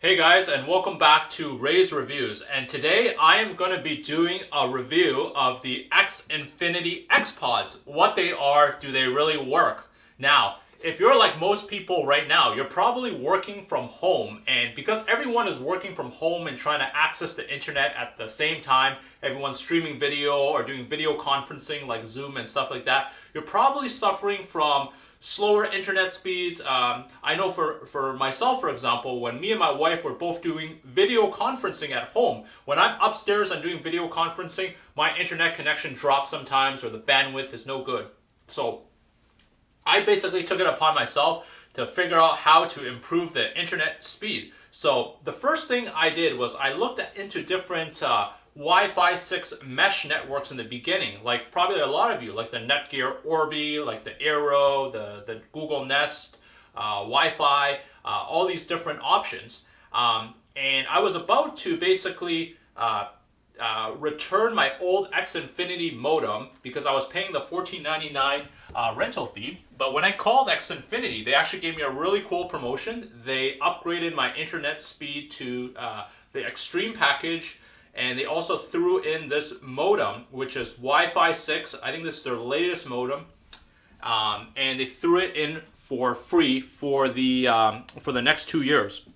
Hey guys, and welcome back to Ray's Reviews. And today I am going to be doing a review of the Xfinity X Pods. What they are, do they really work? Now, if you're like most people right now, you're probably working from home, and because everyone is working from home and trying to access the internet at the same time, everyone's streaming video or doing video conferencing like Zoom and stuff like that, you're probably suffering from slower internet speeds. I know for myself, for example, when me and my wife were both doing video conferencing at home, when I'm upstairs and doing video conferencing, my internet connection drops sometimes or the bandwidth is no good. So I basically took it upon myself to figure out how to improve the internet speed. So the first thing I did was I looked into different Wi-Fi 6 mesh networks in the beginning, like probably a lot of you, like the Netgear Orbi, like the Aero, the Google Nest, Wi-Fi, all these different options. And I was about to basically return my old Xfinity modem because I was paying the $14.99 rental fee. But when I called Xfinity, they actually gave me a really cool promotion. They upgraded my internet speed to the Extreme package, and they also threw in this modem, which is Wi-Fi 6. I think this is their latest modem, and they threw it in for free for the next 2 years.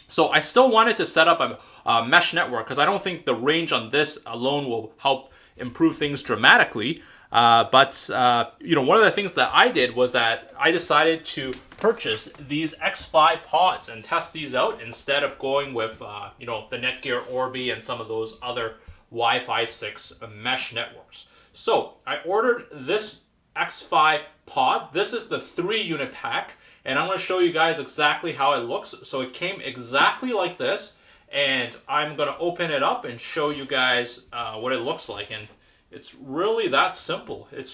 So I still wanted to set up a mesh network because I don't think the range on this alone will help improve things dramatically. But one of the things that I did was that I decided to purchase these Xfi Pods and test these out instead of going with the Netgear Orbi and some of those other Wi-Fi 6 mesh networks. So I ordered this Xfi Pod. This is the 3-unit pack, and I'm going to show you guys exactly how it looks. So it came exactly like this, and I'm going to open it up and show you guys what it looks like. And it's really that simple. It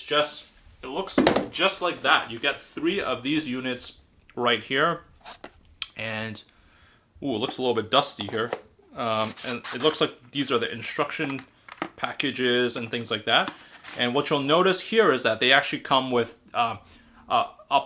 looks just like that. You get 3 of these units right here, and it looks a little bit dusty here. And it looks like these are the instruction packages and things like that. And what you'll notice here is that they actually come with a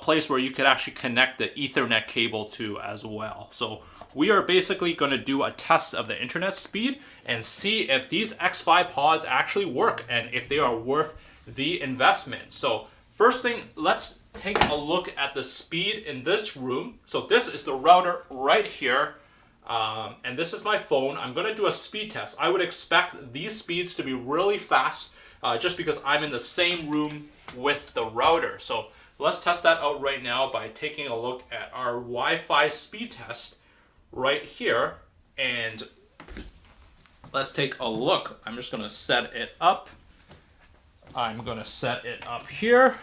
place where you could actually connect the Ethernet cable to as well. So we are basically going to do a test of the internet speed and see if these Xfi Pods actually work and if they are worth the investment. So first thing, let's take a look at the speed in this room. So this is the router right here, and this is my phone. I'm going to do a speed test. I would expect these speeds to be really fast just because I'm in the same room with the router. So let's test that out right now by taking a look at our Wi-Fi speed test right here, and let's take a look. I'm just going to set it up. I'm going to set it up here.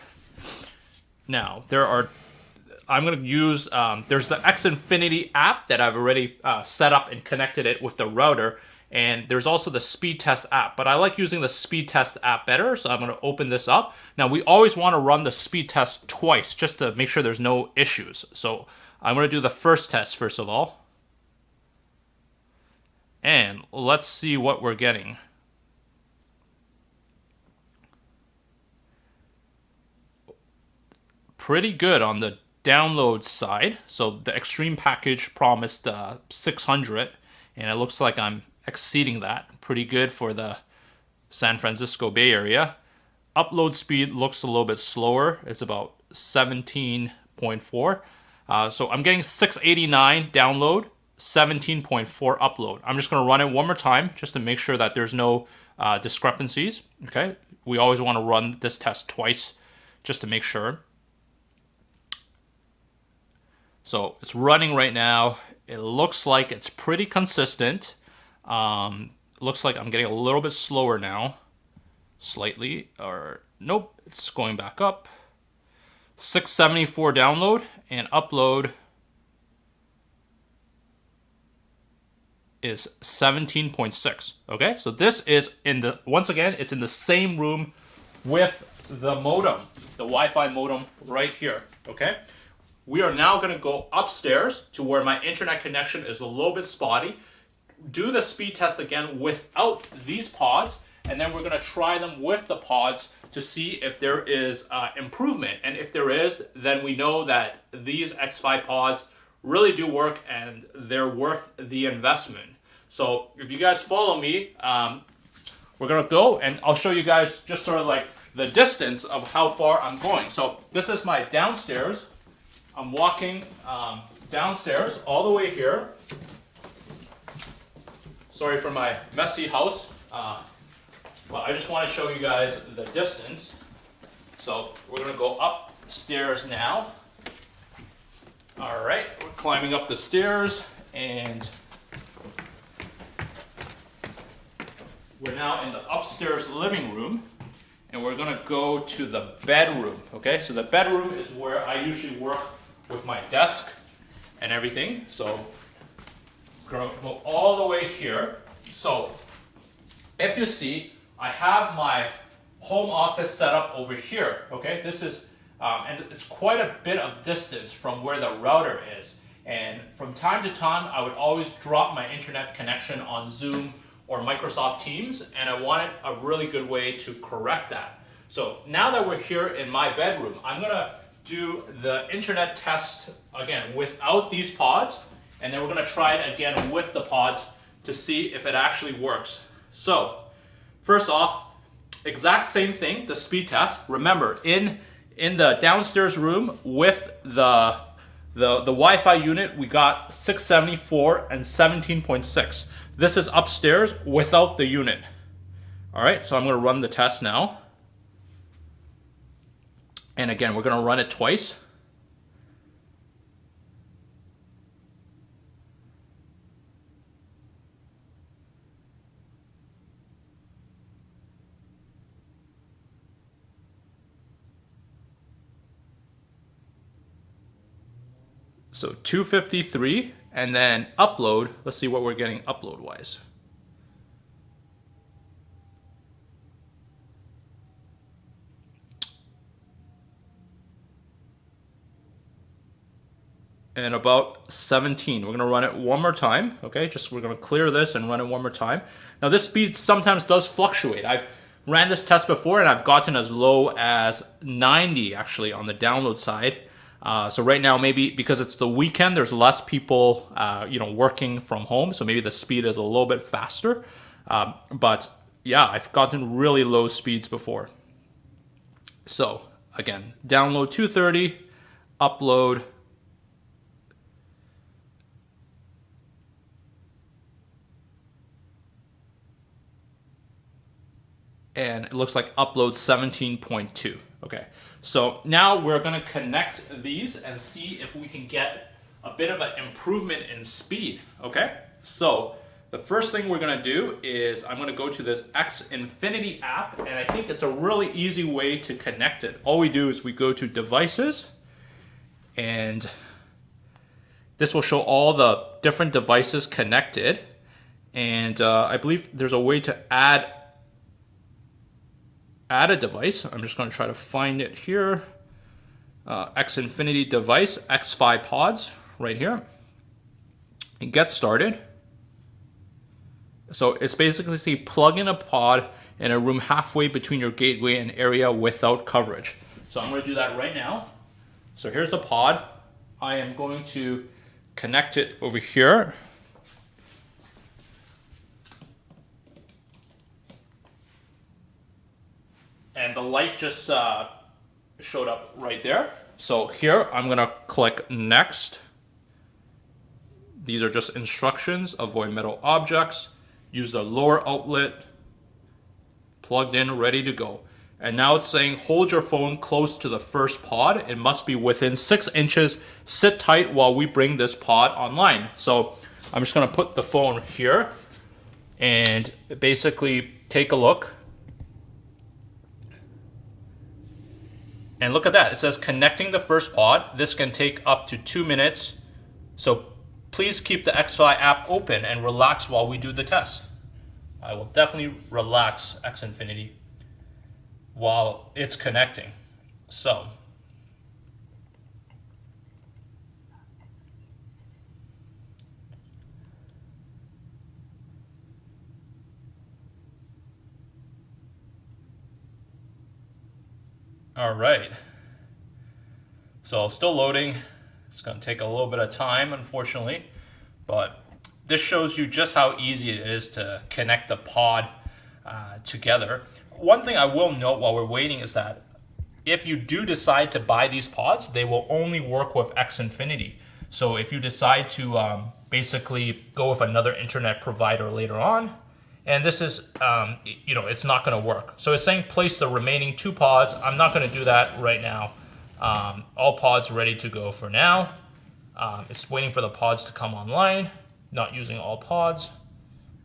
Now, I'm going to use, there's the Xfinity app that I've already set up and connected it with the router, and there's also the speed test app, but I like using the speed test app better, so I'm going to open this up. Now, we always want to run the speed test twice just to make sure there's no issues. So I'm going to do the first test first of all. And let's see what we're getting. Pretty good on the download side. So the Extreme package promised 600, and it looks like I'm exceeding that. Pretty good for the San Francisco Bay Area. Upload speed looks a little bit slower. It's about 17.4. So I'm getting 689 download, 17.4 upload. I'm just going to run it one more time just to make sure that there's no discrepancies. Okay, we always want to run this test twice just to make sure. So it's running right now. It looks like it's pretty consistent. Looks like I'm getting a little bit slower now, slightly, or nope, it's going back up. 674 download, and upload is 17.6. Okay, so this is once again, it's in the same room with the modem, the Wi-Fi modem right here. Okay, we are now going to go upstairs to where my internet connection is a little bit spotty, do the speed test again without these pods, and then we're going to try them with the pods to see if there is improvement. And if there is, then we know that these Xfi Pods really do work and they're worth the investment. So if you guys follow me, we're gonna go and I'll show you guys just sort of like the distance of how far I'm going. So this is my downstairs. I'm walking downstairs all the way here. Sorry for my messy house, but I just want to show you guys the distance. So we're gonna go upstairs now. All right, we're climbing up the stairs and we're now in the upstairs living room and we're gonna go to the bedroom, okay? So the bedroom is where I usually work with my desk and everything. So we're gonna go all the way here. So if you see, I have my home office set up over here, okay? This is, and it's quite a bit of distance from where the router is. And from time to time, I would always drop my internet connection on Zoom or Microsoft Teams, and I wanted a really good way to correct that. So now that we're here in my bedroom, I'm gonna do the internet test again without these pods, and then we're gonna try it again with the pods to see if it actually works. So first off, exact same thing, the speed test. Remember, in the downstairs room with the Wi-Fi unit, we got 674 and 17.6. This is upstairs without the unit. All right, so I'm gonna run the test now. And again, we're gonna run it twice. So 253, and then upload. Let's see what we're getting upload-wise. And about 17. We're gonna run it one more time, okay? We're gonna clear this and run it one more time. Now this speed sometimes does fluctuate. I've ran this test before and I've gotten as low as 90 actually on the download side. So right now, maybe because it's the weekend, there's less people, working from home. So maybe the speed is a little bit faster. But yeah, I've gotten really low speeds before. So again, download 230, upload. And it looks like upload 17.2. Okay, so now we're gonna connect these and see if we can get a bit of an improvement in speed, okay? So the first thing we're gonna do is I'm gonna go to this Xfinity app, and I think it's a really easy way to connect it. All we do is we go to devices, and this will show all the different devices connected. And I believe there's a way to add a device. I'm just going to try to find it here. Xfinity device, Xfi Pods, right here. And get started. So it's basically say plug in a pod in a room halfway between your gateway and area without coverage. So I'm going to do that right now. So here's the pod. I am going to connect it over here. And the light just showed up right there. So here, I'm gonna click next. These are just instructions. Avoid metal objects. Use the lower outlet. Plugged in, ready to go. And now it's saying hold your phone close to the first pod. It must be within 6 inches. Sit tight while we bring this pod online. So I'm just gonna put the phone here and basically take a look. And look at that, it says connecting the first pod. This can take up to 2 minutes. So please keep the Xfi app open and relax while we do the test. I will definitely relax Xfinity while it's connecting. So. All right. So still loading. It's going to take a little bit of time, unfortunately, but this shows you just how easy it is to connect the pod together. One thing I will note while we're waiting is that if you do decide to buy these pods, they will only work with Xfinity. So if you decide to basically go with another internet provider later on, and this is, it's not going to work. So it's saying place the remaining 2 pods. I'm not going to do that right now. All pods ready to go for now. It's waiting for the pods to come online. Not using all pods.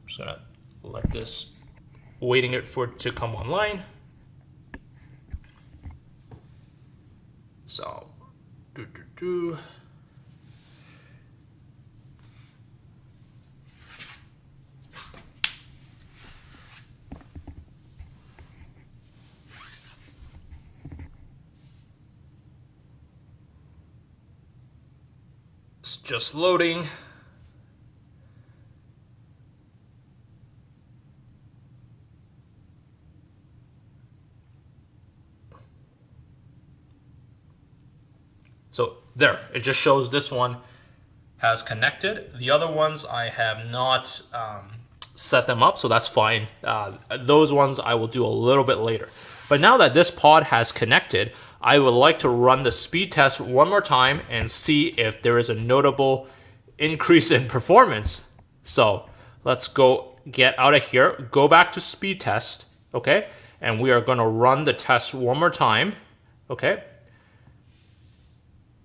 I'm just going to let this, waiting for it to come online. So, it's just loading. So there, it just shows this one has connected. The other ones I have not set them up, so that's fine. Those ones I will do a little bit later. But now that this pod has connected, I would like to run the speed test one more time and see if there is a notable increase in performance. So let's go get out of here, go back to speed test, okay? And we are gonna run the test one more time, okay?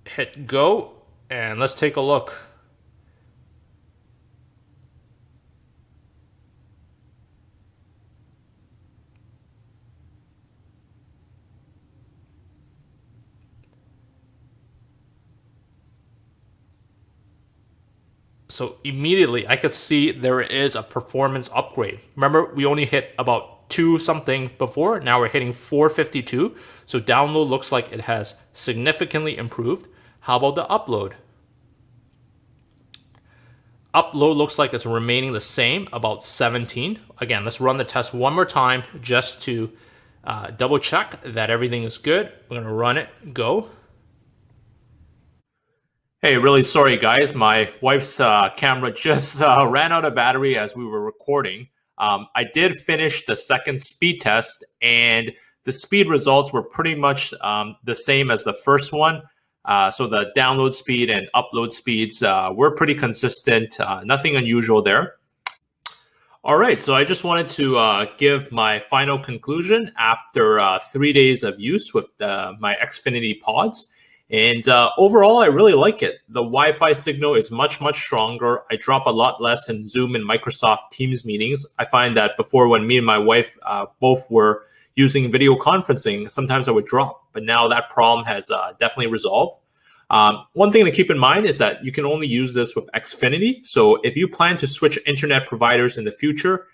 Hit go, and let's take a look. So immediately I could see there is a performance upgrade. Remember, we only hit about 2 something before. Now we're hitting 452. So download looks like it has significantly improved. How about the upload? Upload looks like it's remaining the same, about 17. Again, let's run the test one more time just to double check that everything is good. We're gonna run it, go. Hey, really sorry guys, my wife's camera just ran out of battery as we were recording. I did finish the second speed test, and the speed results were pretty much the same as the first one. So the download speed and upload speeds were pretty consistent, nothing unusual there. All right, so I just wanted to give my final conclusion after 3 days of use with my Xfinity Pods. And overall, I really like it. The Wi-Fi signal is much, much stronger. I drop a lot less in Zoom and Microsoft Teams meetings. I find that before, when me and my wife both were using video conferencing, sometimes I would drop. But now that problem has definitely resolved. One thing to keep in mind is that you can only use this with Xfinity. So if you plan to switch internet providers in the future,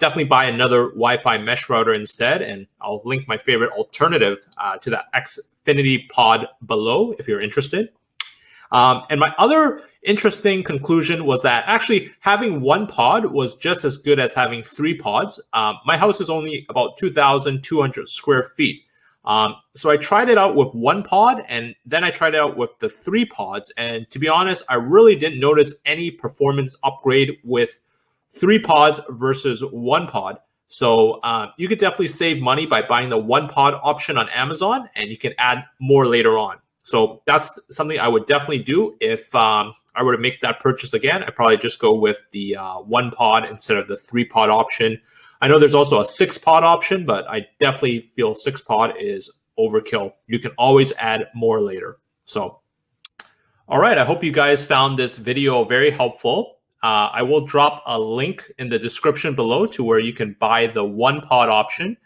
definitely buy another Wi-Fi mesh router instead. And I'll link my favorite alternative to that Xfinity Pod below if you're interested. And my other interesting conclusion was that actually having 1 pod was just as good as having 3 pods. My house is only about 2,200 square feet. So I tried it out with 1 pod, and then I tried it out with the 3 pods. And to be honest, I really didn't notice any performance upgrade with 3 pods versus 1 pod. So you could definitely save money by buying the 1 pod option on Amazon, and you can add more later on. So that's something I would definitely do if I were to make that purchase again. I'd probably just go with the 1 pod instead of the 3 pod option. I know there's also a 6 pod option, but I definitely feel 6 pod is overkill. You can always add more later. So, all right, I hope you guys found this video very helpful. I will drop a link in the description below to where you can buy the 1 pod option.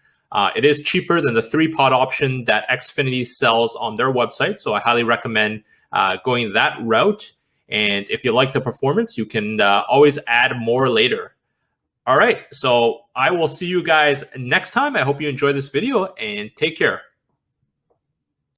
It is cheaper than the 3 pod option that Xfinity sells on their website, so I highly recommend going that route. And if you like the performance, you can always add more later. All right, so I will see you guys next time. I hope you enjoyed this video, and take care.